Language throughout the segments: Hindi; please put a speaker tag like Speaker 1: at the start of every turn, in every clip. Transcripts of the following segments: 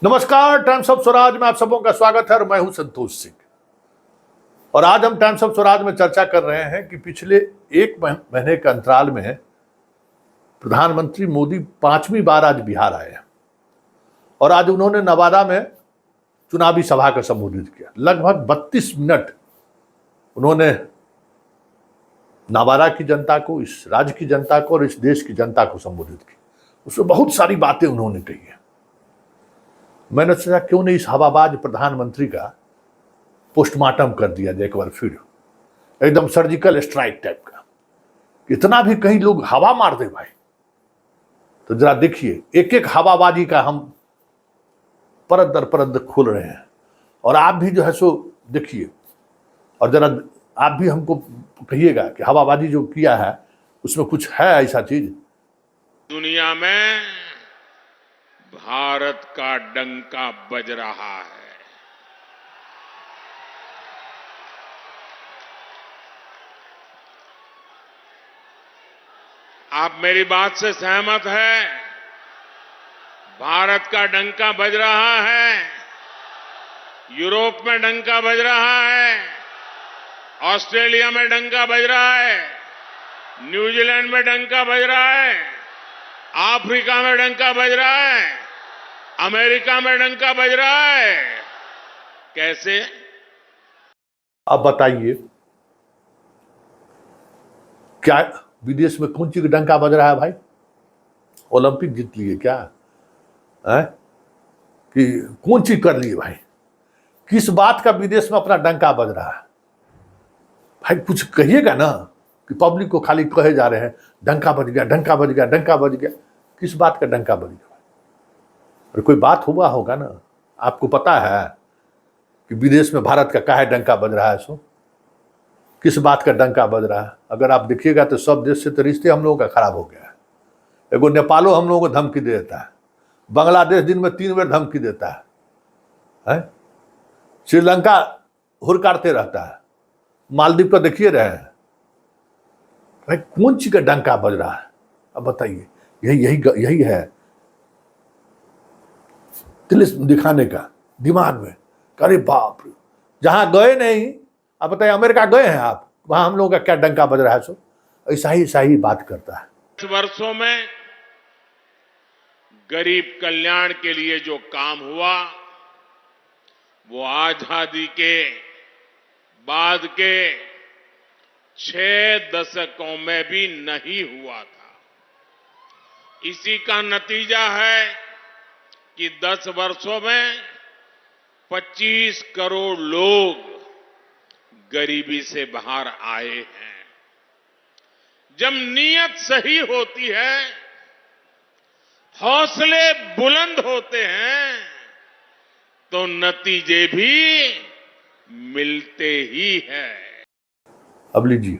Speaker 1: नमस्कार, टाइम्स ऑफ स्वराज में आप सबों का स्वागत है और मैं हूं संतोष सिंह। और आज हम टाइम्स ऑफ स्वराज में चर्चा कर रहे हैं कि पिछले एक महीने के अंतराल में प्रधानमंत्री मोदी 5वीं बार आज बिहार आए हैं और आज उन्होंने नवादा में चुनावी सभा को संबोधित किया। लगभग 32 मिनट उन्होंने नवादा की जनता को, इस राज्य की जनता को और इस देश की जनता को संबोधित किया। उसमें बहुत सारी बातें उन्होंने कही हैं। मैंने सोचा क्यों नहीं इस हवाबाज प्रधानमंत्री का पोस्टमार्टम कर दिया जाए एक बार फिर, एकदम सर्जिकल स्ट्राइक टाइप का। इतना भी कहीं लोग हवा मार दे भाई, तो जरा देखिए, एक एक हवाबाजी का हम परत दर परत खोल रहे हैं और आप भी जो है सो देखिए और जरा आप भी हमको कहिएगा कि हवाबाजी जो किया है उसमें कुछ है ऐसा चीज।
Speaker 2: दुनिया में भारत का डंका बज रहा है। आप मेरी बात से सहमत हैं? भारत का डंका बज रहा है। यूरोप में डंका बज रहा है, ऑस्ट्रेलिया में डंका बज रहा है, न्यूजीलैंड में डंका बज रहा है, अफ्रीका में डंका बज रहा है, अमेरिका में डंका बज रहा है। कैसे?
Speaker 1: अब बताइए, क्या विदेश में कौन चीज का डंका बज रहा है भाई? ओलंपिक जीत लिए क्या है कि कौन चीज कर लिए भाई? किस बात का विदेश में अपना डंका बज रहा है भाई? कुछ कहिएगा ना कि पब्लिक को खाली कहे जा रहे हैं डंका बज गया, डंका बज गया, डंका बज गया। किस बात का डंका बज गया? और कोई बात हुआ होगा ना, आपको पता है कि विदेश में भारत का काहे डंका बज रहा है? सो किस बात का डंका बज रहा है? अगर आप देखिएगा तो सब देश से तो रिश्ते हम लोगों का खराब हो गया है। एगो नेपालो हम लोगों को धमकी दे देता है, बांग्लादेश दिन में 3 बार धमकी देता है? श्रीलंका हुरकारते रहता है, मालदीव को देखिए रहे हैं भाई। कौन चीज का डंका बज रहा है? अब बताइए। यही है तिलिस्म दिखाने का दिमाग में। अरे बाप रे, जहां गए नहीं, अब बताइए अमेरिका गए हैं आप, वहां हम लोगों का क्या डंका बज रहा है? सो ऐसा ही बात करता है।
Speaker 2: 10 वर्षों में गरीब कल्याण के लिए जो काम हुआ वो आजादी के बाद के 6 दशकों में भी नहीं हुआ था। इसी का नतीजा है कि 10 वर्षों में 25 करोड़ लोग गरीबी से बाहर आए हैं। जब नीयत सही होती है, हौसले बुलंद होते हैं, तो नतीजे भी मिलते ही हैं।
Speaker 1: अब लीजिए,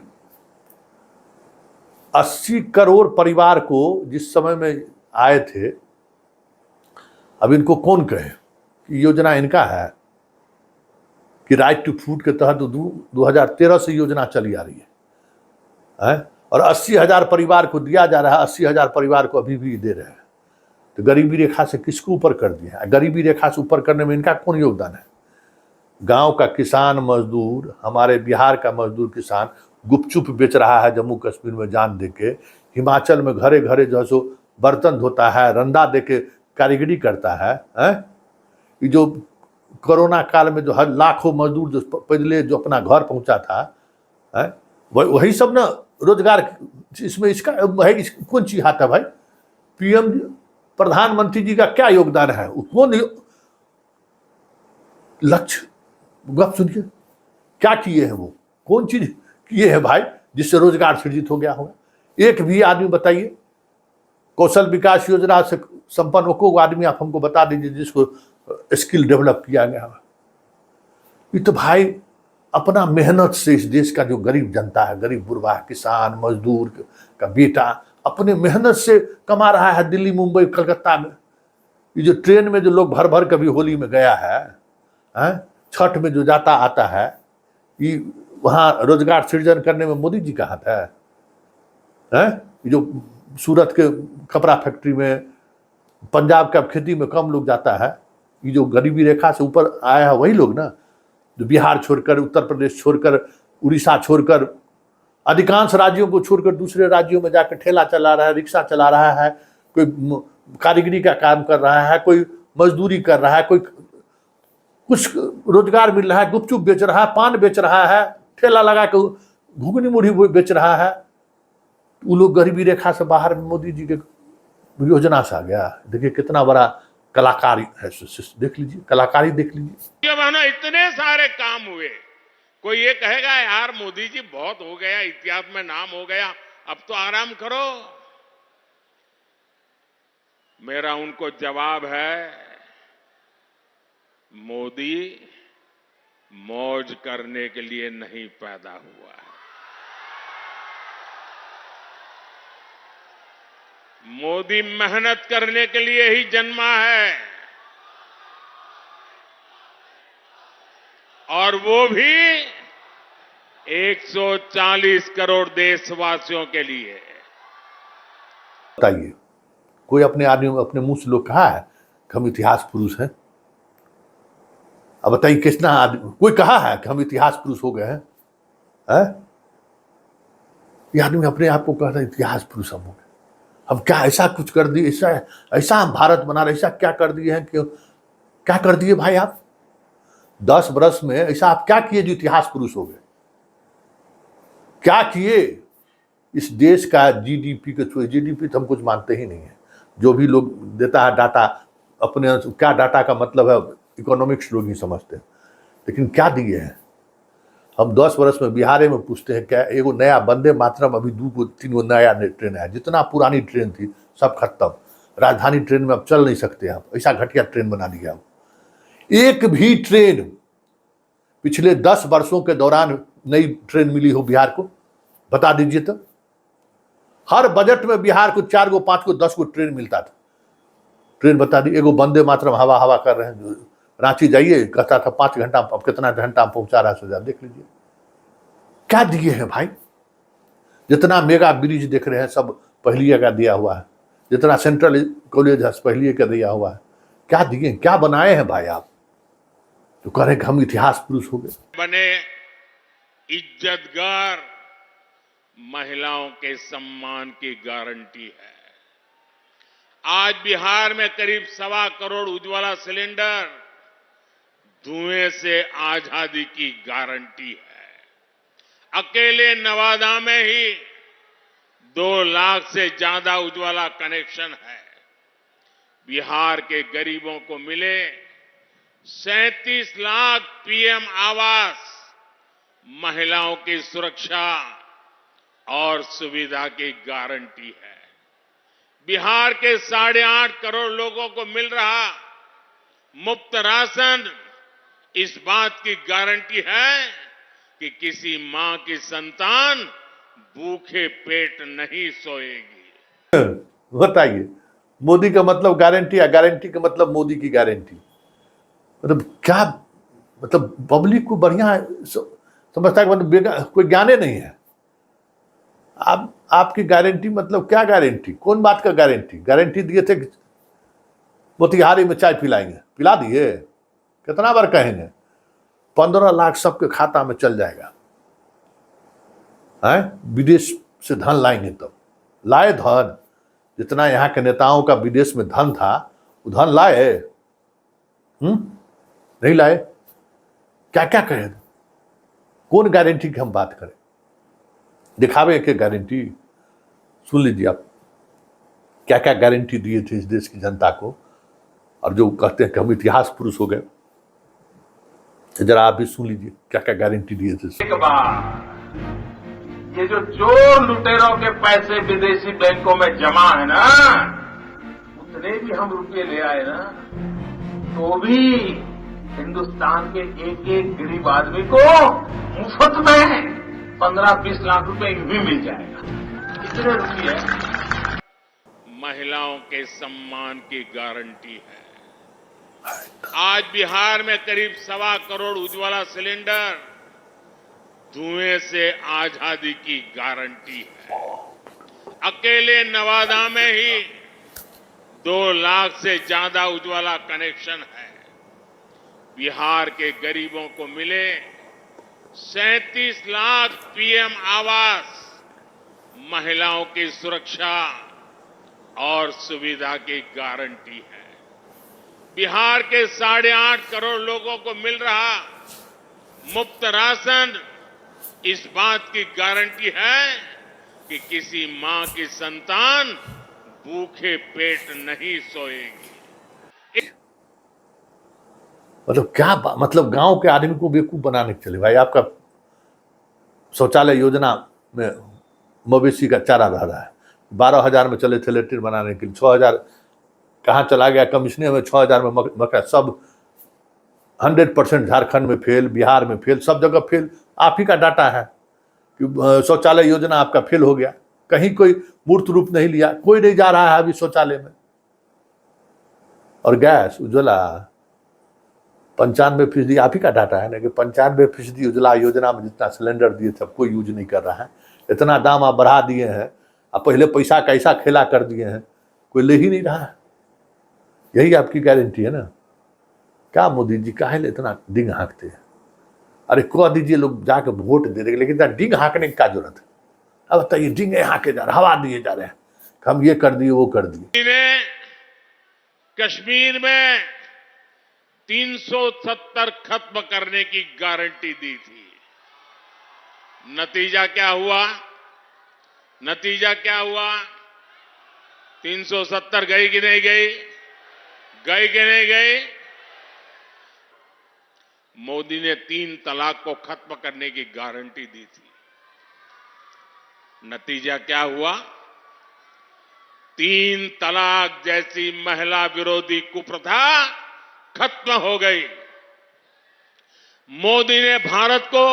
Speaker 1: 80 करोड़ परिवार को जिस समय में आए थे, अब इनको कौन कहे कि योजना इनका है कि राइट टू फूड के तहत 2013 से योजना चली आ रही है और 80,000 परिवार को दिया जा रहा है। 80,000 परिवार को अभी भी दे रहे हैं। तो गरीबी रेखा से किसको ऊपर कर दिया है? गरीबी रेखा से ऊपर करने में इनका कौन योगदान है? गांव का किसान मजदूर, हमारे बिहार का मजदूर किसान गुपचुप बेच रहा है जम्मू कश्मीर में जान देके। हिमाचल में घरे घरे जो है सो बर्तन धोता है, रंदा देके कारीगरी करता है। ये जो कोरोना काल में जो हर लाखों मजदूर जो पहले जो अपना घर पहुंचा था, वही सब ना रोजगार। इसमें इसका कौन चीज आता है भाई? पीएम प्रधानमंत्री जी का क्या योगदान है? कौन लक्ष्य गप सुनिए, क्या किए हैं वो? कौन चीज किए हैं भाई जिससे रोजगार सृजित हो गया होगा? एक भी आदमी बताइए। कौशल विकास योजना से संपन्न को आदमी आप हमको बता दीजिए जिसको स्किल डेवलप किया गया। ये तो भाई अपना मेहनत से इस देश का जो गरीब जनता है, गरीब बुरबा किसान मजदूर का बेटा अपने मेहनत से कमा रहा है। दिल्ली, मुंबई, कलकत्ता में ये जो ट्रेन में जो लोग भर भर कभी होली में गया है, छठ में जो जाता आता है, ये वहाँ रोजगार सृजन करने में मोदी जी का हाथ है? जो सूरत के कपड़ा फैक्ट्री में, पंजाब का खेती में कम लोग जाता है, ये जो गरीबी रेखा से ऊपर आया है वही लोग ना, जो बिहार छोड़कर, उत्तर प्रदेश छोड़कर, उड़ीसा छोड़कर, अधिकांश राज्यों को छोड़कर दूसरे राज्यों में जाकर ठेला चला रहा है, रिक्शा चला रहा है, कोई कारीगरी का काम कर रहा है, कोई मजदूरी कर रहा है, कोई कुछ रोजगार मिल रहा है, गुपचुप बेच रहा है, पान बेच रहा है, ठेला लगा के घुगनी मुढ़ी बेच रहा है। वो लोग गरीबी रेखा से बाहर मोदी जी के योजना से आ गया। देखिए कितना बड़ा कलाकारी है, देख लीजिए, कलाकारी देख लीजिए।
Speaker 2: जब है ना इतने सारे काम हुए, कोई ये कहेगा यार मोदी जी बहुत हो गया, इतिहास में नाम हो गया, अब तो आराम करो। मेरा उनको जवाब है, मोदी मौज करने के लिए नहीं पैदा हुआ है, मोदी मेहनत करने के लिए ही जन्मा है, और वो भी 140 करोड़ देशवासियों के लिए।
Speaker 1: बताइए, कोई अपने आदमी अपने मुंह से लोग कहा है कि हम इतिहास पुरुष हैं? अब बताइए कितना आदमी, कोई कहा है कि हम इतिहास पुरुष हो गए हैं? ये आदमी अपने आप को कहता है इतिहास पुरुष हम हो गए। हम क्या ऐसा कुछ कर दिए, ऐसा हम भारत बना रहे, ऐसा क्या कर दिए हैं कि क्या कर दिए भाई आप? 10 वर्ष में ऐसा आप क्या किए जो इतिहास पुरुष हो गए? क्या किए? इस देश का जीडीपी के थ्रू, जीडीपी तो हम कुछ मानते ही नहीं है, जो भी लोग देता है डाटा अपने, क्या डाटा का मतलब है इकोनॉमिक्स लोग ही समझते हैं, लेकिन क्या दिए हैं हम? 10 वर्ष में बिहार में पूछते हैं क्या एगो नया वंदे मातरम, अभी 2-3 नया ट्रेन है, जितना पुरानी ट्रेन थी सब खत्म। राजधानी ट्रेन में अब चल नहीं सकते आप, ऐसा घटिया ट्रेन बना दिया। एक भी ट्रेन पिछले 10 वर्षों के दौरान नई ट्रेन मिली हो बिहार को? बता दीजिए तो। हर बजट में बिहार को 4 गो 5 गो 10 गो ट्रेन मिलता था। ट्रेन बता दी, एगो वंदे मातरम हवा हवा कर रहे हैं, रांची जाइए कहता था 5 घंटा, अब कितना घंटा पहुंचा रहा है सोचा, देख लीजिए क्या दिए हैं भाई। जितना मेगा ब्रिज देख रहे हैं सब पहलिए का दिया हुआ है, जितना सेंट्रल कॉलेज है पहलिए का दिया हुआ है। क्या दिए, क्या बनाए हैं भाई आप तो कह रहे हैं कि हम इतिहास पुरुष हो गए?
Speaker 2: बने इज्जतगार, महिलाओं के सम्मान की गारंटी है। आज बिहार में करीब 1.25 करोड़ उज्ज्वला सिलेंडर धुएं से आजादी की गारंटी है। अकेले नवादा में ही 2 लाख से ज्यादा उज्ज्वला कनेक्शन है। बिहार के गरीबों को मिले 37 लाख पीएम आवास, महिलाओं की सुरक्षा और सुविधा की गारंटी है। बिहार के 8.5 करोड़ लोगों को मिल रहा मुफ्त राशन इस बात की गारंटी है कि किसी मां की संतान भूखे पेट नहीं सोएगी।
Speaker 1: बताइए, मोदी का मतलब गारंटी या गारंटी का मतलब मोदी की गारंटी? मतलब क्या, मतलब पब्लिक को बढ़िया समझता है, मतलब कोई ज्ञाने नहीं है। आपकी गारंटी मतलब क्या गारंटी? कौन बात का गारंटी? गारंटी दिए थे मोतिहारी में चाय पिलाएंगे, पिला दिए? कितना बार कहेंगे? 15 लाख सबके खाता में चल जाएगा है, विदेश से धन लाएंगे तब। लाए धन? जितना यहाँ के नेताओं का विदेश में धन था वो धन लाए? नहीं लाए। क्या क्या कहें? कौन गारंटी की हम बात करें? दिखावे के गारंटी? सुन लीजिए आप क्या क्या गारंटी दिए थे इस देश की जनता को, और जो कहते हैं कि हम इतिहास पुरुष हो गए, जरा आप भी सुन लीजिए क्या क्या गारंटी दिए थे।
Speaker 3: एक बार ये जो चोर लुटेरों के पैसे विदेशी बैंकों में जमा है ना, उतने भी हम रुपये ले आए ना, तो भी हिंदुस्तान के एक गरीब आदमी को मुफ्त में 15-20 लाख रुपए भी मिल जाएगा। इतने रुपये
Speaker 2: महिलाओं के सम्मान की गारंटी है। आज बिहार में करीब 1.25 करोड़ उज्ज्वला सिलेंडर धुएं से आजादी की गारंटी है। अकेले नवादा में ही 2 लाख से ज्यादा उज्ज्वला कनेक्शन है। बिहार के गरीबों को मिले 37 लाख पीएम आवास, महिलाओं की सुरक्षा और सुविधा की गारंटी है। बिहार के 8.5 करोड़ लोगों को मिल रहा मुफ्त राशन इस बात की गारंटी है कि किसी मां की संतान भूखे पेट नहीं सोएगी।
Speaker 1: मतलब क्या मतलब गांव के आदमी को बेवकूफ बनाने के चले भाई। आपका शौचालय योजना में मवेशी का चारा रह रहा है, 12,000 में चले थे लेट्रिन बनाने के लिए, 6,000 कहाँ चला गया कमिश्नर में, 6,000 में मका, सब 100% झारखंड में फेल, बिहार में फेल, सब जगह फेल। आप ही का डाटा है कि शौचालय योजना आपका फेल हो गया, कहीं कोई मूर्त रूप नहीं लिया, कोई नहीं जा रहा है अभी शौचालय में। और गैस उज्ज्वला 95% आप ही का डाटा है ना कि 95% उज्ज्वला योजना में जितना सिलेंडर दिए थे कोई यूज नहीं कर रहा है। इतना दाम आप बढ़ा दिए हैं, आप पहले पैसा कैसा खेला कर दिए हैं, कोई ले ही नहीं रहा है। यही आपकी गारंटी है ना। क्या मोदी जी काहे इतना डिंग हाँकते हैं? अरे कह दीजिए लोग जाके वोट दे देंगे, लेकिन इतना डिंग हाँकने की क्या जरूरत है? अब बताइए, डिंग हाँके जा रहे, हवा दिए जा रहे हैं, हम ये कर दिए वो कर दिए।
Speaker 2: कश्मीर में 370 खत्म करने की गारंटी दी थी। नतीजा क्या हुआ? 370 गई कि नहीं गई? गई कि नहीं गई? मोदी ने 3 तलाक को खत्म करने की गारंटी दी थी। नतीजा क्या हुआ? 3 तलाक जैसी महिला विरोधी कुप्रथा खत्म हो गई। मोदी ने भारत को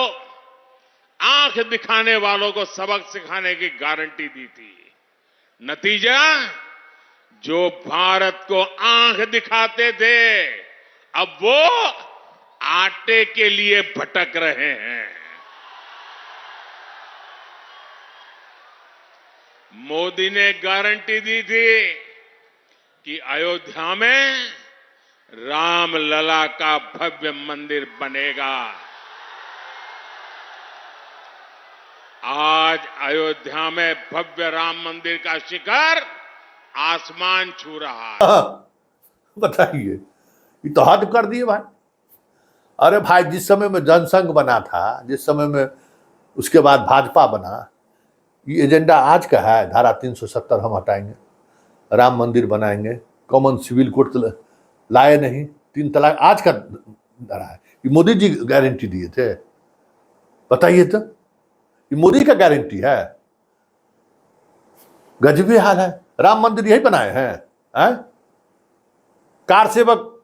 Speaker 2: आंख दिखाने वालों को सबक सिखाने की गारंटी दी थी। नतीजा, जो भारत को आंख दिखाते थे अब वो आटे के लिए भटक रहे हैं। मोदी ने गारंटी दी थी कि अयोध्या में रामलला का भव्य मंदिर बनेगा। आज अयोध्या में भव्य राम मंदिर का शिखर आसमान छू रहा है।
Speaker 1: बताइए, ये तो हद कर दिए भाई। अरे भाई, जिस समय में जनसंघ बना था, जिस समय में उसके बाद भाजपा बना, ये एजेंडा आज का है। धारा 370 हम हटाएंगे, राम मंदिर बनाएंगे, कॉमन सिविल कोड लाए नहीं, 3 तलाक आज का धारा है। ये मोदी जी गारंटी दिए थे? बताइए तो, ये मोदी का गारंटी है? गजबी हाल है। राम मंदिर यही बनाए हैं? कार सेवक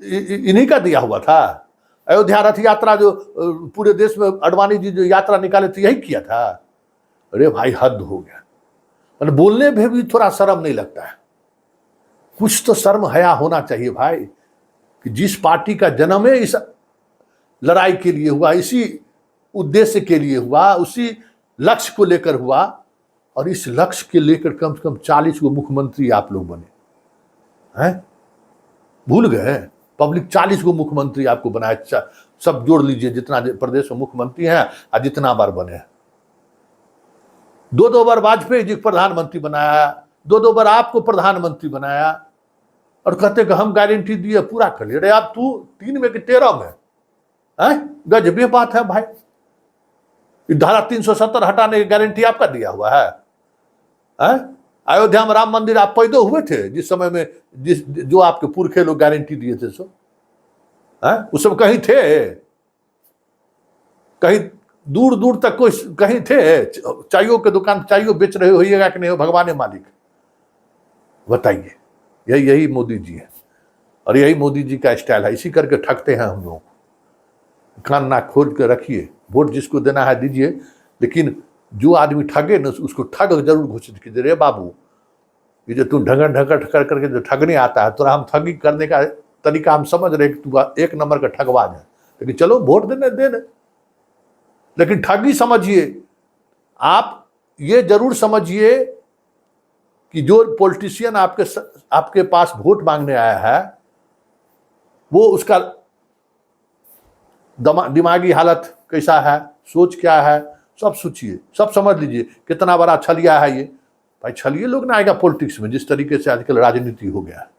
Speaker 1: इन्हीं का दिया हुआ था। अयोध्या रथ यात्रा जो पूरे देश में अडवाणी जी जो यात्रा निकाले थे, यही किया था। अरे भाई, हद हो गया। मतलब बोलने में भी थोड़ा शर्म नहीं लगता है। कुछ तो शर्म हया होना चाहिए भाई, कि जिस पार्टी का जन्म है इस लड़ाई के लिए हुआ, इसी उद्देश्य के लिए हुआ, उसी लक्ष्य को लेकर हुआ, और इस लक्ष्य के लेकर कम से कम 40 को मुख्यमंत्री आप लोग बने हैं। भूल गए? पब्लिक 40 को मुख्यमंत्री आपको बनाया। सब जोड़ लीजिए जितना प्रदेश में मुख्यमंत्री हैं और जितना बार बने हैं। 2 बार वाजपेयी जी प्रधानमंत्री बनाया, 2 बार आपको प्रधानमंत्री बनाया, और कहते कि हम गारंटी दिए पूरा कर लिए। अरे आप तू 3 में कि 13 में है? गजबी बात है भाई। धारा 370 हटाने की गारंटी आपका दिया हुआ है? अयोध्या में राम मंदिर आप पैदा हुए थे जिस समय में, जो आपके पुरखे लोग गारंटी दिए थे, सो उस समय कहीं थे? कहीं दूर दूर तक कोई कहीं थे? चाइयों के दुकान चाइयों बेच रहे होइएगा कि नहीं हो, भगवान मालिक बताइए। यही मोदी जी है, और यही मोदी जी का स्टाइल है। इसी करके ठगते हैं हम लोग। कान नाक खोल के रखिए, वोट जिसको देना है दीजिए, लेकिन जो आदमी ठगे न उसको ठग जरूर घोषित कीजिए। रे बाबू, ये जो तुम ढकर करके जो ठगने आता है, तो हम ठगी करने का तरीका हम समझ रहे कि तू 1 नंबर का ठगबाज है, लेकिन चलो वोट देने दे, लेकिन ठगी समझिए। आप ये जरूर समझिए कि जो पॉलिटिशियन आपके पास वोट मांगने आया है, वो उसका दिमागी हालत कैसा है, सोच क्या है, सब सोचिए, सब समझ लीजिए कितना बड़ा छलिया है ये। भाई छलिए लोग ना आएगा पॉलिटिक्स में, जिस तरीके से आजकल राजनीति हो गया है।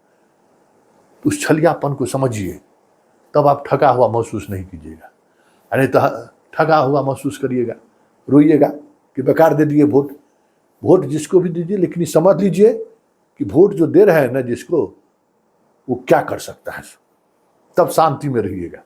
Speaker 1: तो उस छलियापन को समझिए, तब आप ठगा हुआ महसूस नहीं कीजिएगा। अरे तो ठगा हुआ महसूस करिएगा, रोइएगा कि बेकार दे दिए वोट। वोट जिसको भी दीजिए, लेकिन समझ लीजिए कि वोट जो दे रहे हैं ना जिसको, वो क्या कर सकता है, तब शांति में रहिएगा।